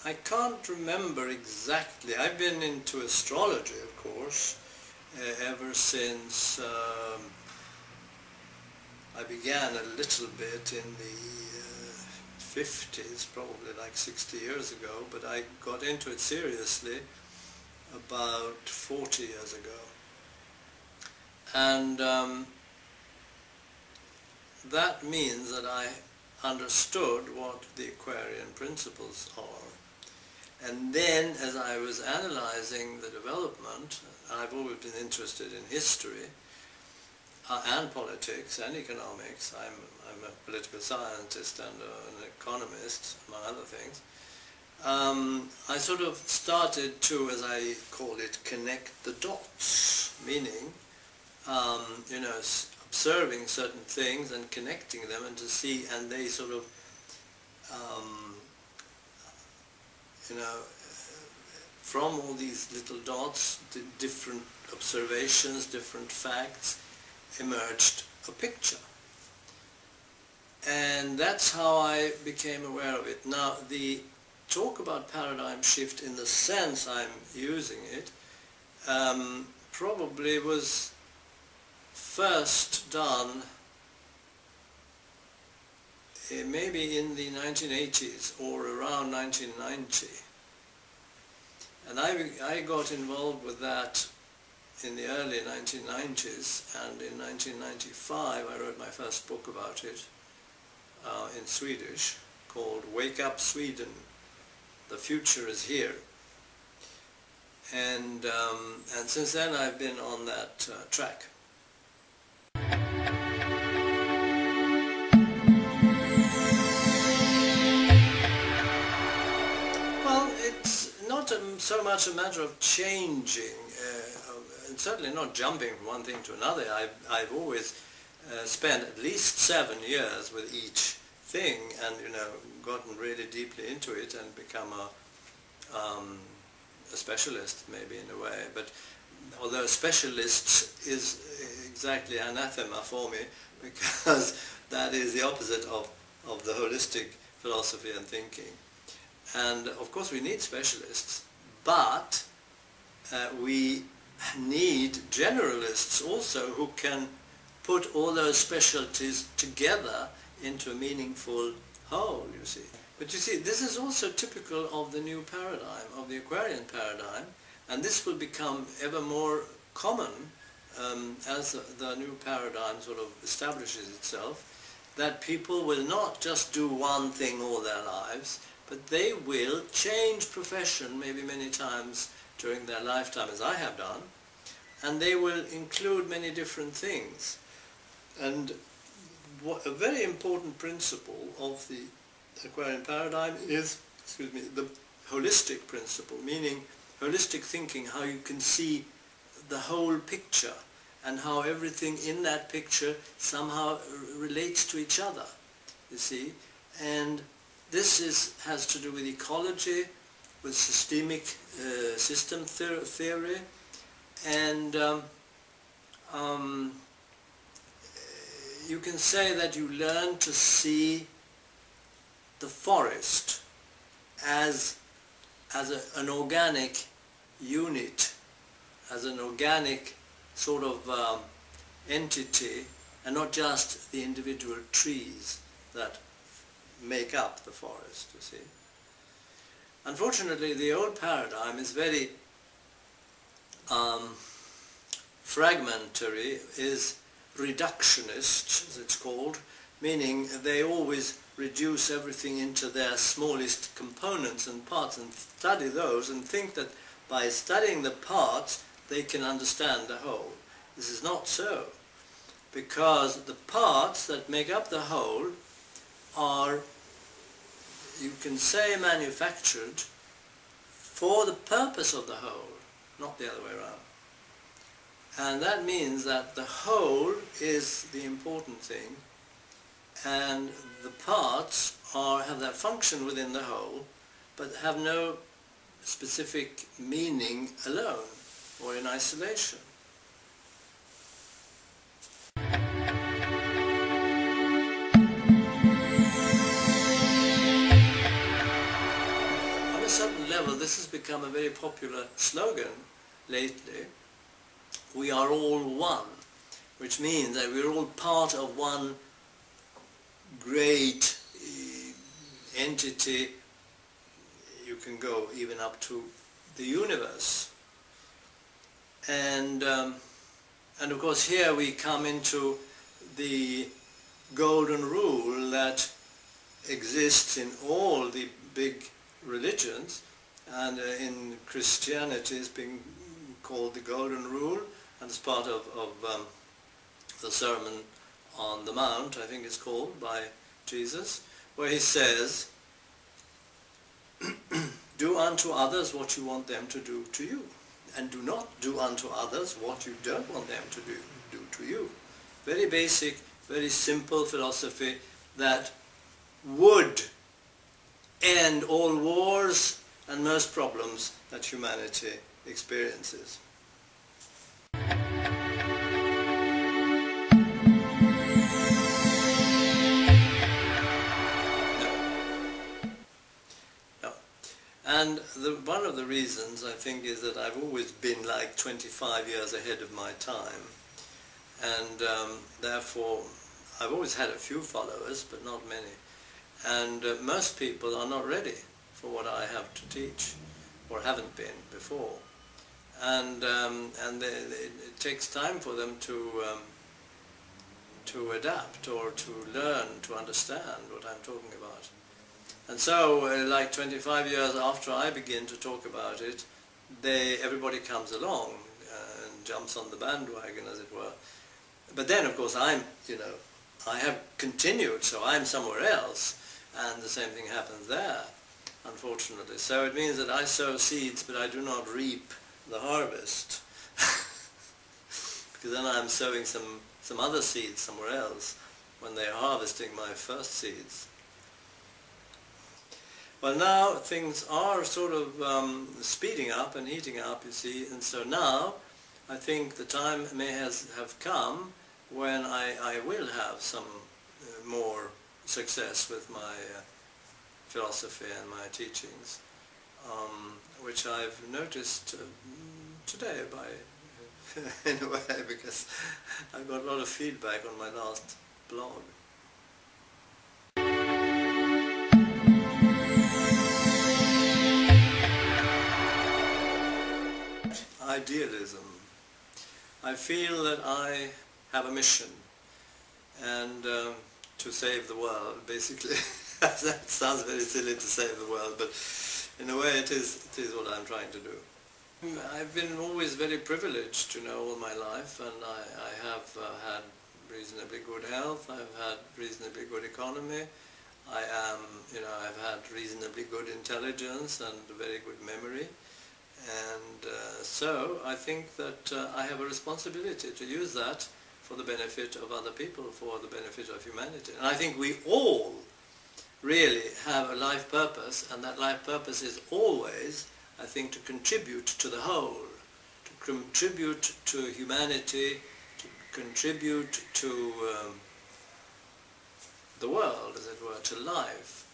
I can't remember exactly. I've been into astrology, of course, ever since I began a little bit in the 50s, probably like 60 years ago, but I got into it seriously about 40 years ago. And that means that I understood what the Aquarian principles are. And then, as I was analyzing the development, I've always been interested in history and politics and economics. I'm a political scientist and an economist, among other things. I sort of started to, as I call it, connect the dots, meaning, you know, observing certain things and connecting them, and to see, and they sort of, you know, from all these little dots, different observations, different facts, emerged a picture. And that's how I became aware of it. Now, the talk about paradigm shift in the sense I'm using it probably was first done maybe in the 1980s or around 1990. And I got involved with that in the early 1990s, and in 1995 I wrote my first book about it in Swedish, called Wake Up Sweden, The Future is Here. And since then I've been on that track. Well, it's not so much a matter of changing, and certainly not jumping from one thing to another. I've always spent at least 7 years with each thing, and, you know, gotten really deeply into it and become a specialist, maybe, in a way. But although specialist is exactly anathema for me, because that is the opposite of the holistic philosophy and thinking. And of course we need specialists, but we need generalists also, who can put all those specialties together into a meaningful whole, you see. But you see, this is also typical of the new paradigm, of the Aquarian paradigm, and this will become ever more common as the new paradigm sort of establishes itself, that people will not just do one thing all their lives, but they will change profession maybe many times during their lifetime, as I have done, and they will include many different things. And a very important principle of the Aquarian paradigm is, the holistic principle, meaning holistic thinking, how you can see the whole picture and how everything in that picture somehow relates to each other, you see. And this has to do with ecology, with systemic system theory, and you can say that you learn to see the forest as an organic unit, as an organic sort of entity, and not just the individual trees that make up the forest, you see. Unfortunately, the old paradigm is very fragmentary, is reductionist, as it's called, meaning they always reduce everything into their smallest components and parts and study those, and think that by studying the parts they can understand the whole. This is not so, because the parts that make up the whole are, you can say, manufactured for the purpose of the whole, not the other way around. And that means that the whole is the important thing, and the parts have their function within the whole, but have no specific meaning alone or in isolation. I'm a this has become a very popular slogan lately. We are all one, which means that we're all part of one great entity. You can go even up to the universe. And of course here we come into the golden rule that exists in all the big religions, and in Christianity is being called the golden rule, and it's part of the Sermon on the Mount, I think it's called, by Jesus, where he says, do unto others what you want them to do to you, and do not do unto others what you don't want them to do to you. Very basic, very simple philosophy that would end all wars and most problems that humanity experiences. And one of the reasons, I think, is that I've always been like 25 years ahead of my time, and therefore I've always had a few followers, but not many. And most people are not ready for what I have to teach, or haven't been before. And it takes time for them to adapt, or to learn, to understand what I'm talking about. And so, like 25 years after I begin to talk about it, everybody comes along and jumps on the bandwagon, as it were. But then, of course, I have continued, so I'm somewhere else, and the same thing happens there, unfortunately. So it means that I sow seeds, but I do not reap the harvest, because then I'm sowing some other seeds somewhere else when they're harvesting my first seeds. Well, now things are sort of speeding up and heating up, you see, and so now I think the time may have come when I will have some more success with my philosophy and my teachings, which I've noticed today in a way, because I got a lot of feedback on my last blog. Idealism. I feel that I have a mission, and to save the world, basically. That sounds very silly to save the world, but in a way it is what I'm trying to do. I've been always very privileged, all my life, and I have had reasonably good health, I've had reasonably good economy, I've had reasonably good intelligence and very good memory. And so I think that I have a responsibility to use that for the benefit of other people, for the benefit of humanity. And I think we all really have a life purpose, and that life purpose is always, I think, to contribute to the whole, to contribute to humanity, to contribute to the world, as it were, to life.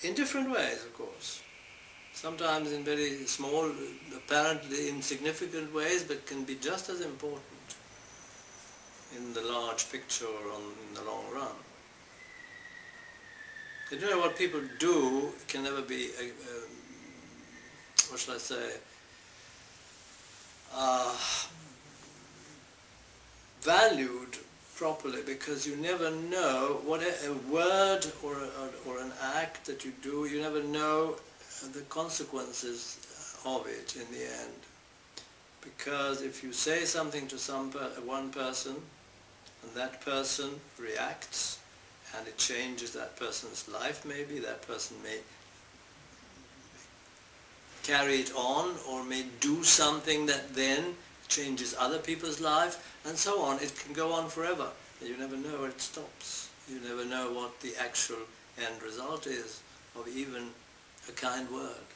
In different ways, of course. Sometimes in very small, apparently insignificant ways, but can be just as important in the large picture or in the long run. You know, what people do can never be, what shall I say, valued properly, because you never know what a word or an act that you do, you never know the consequences of it in the end. Because if you say something to one person, and that person reacts, and it changes that person's life, maybe that person may carry it on, or may do something that then changes other people's life, and so on. It can go on forever. You never know where it stops. You never know what the actual end result is of even a kind word.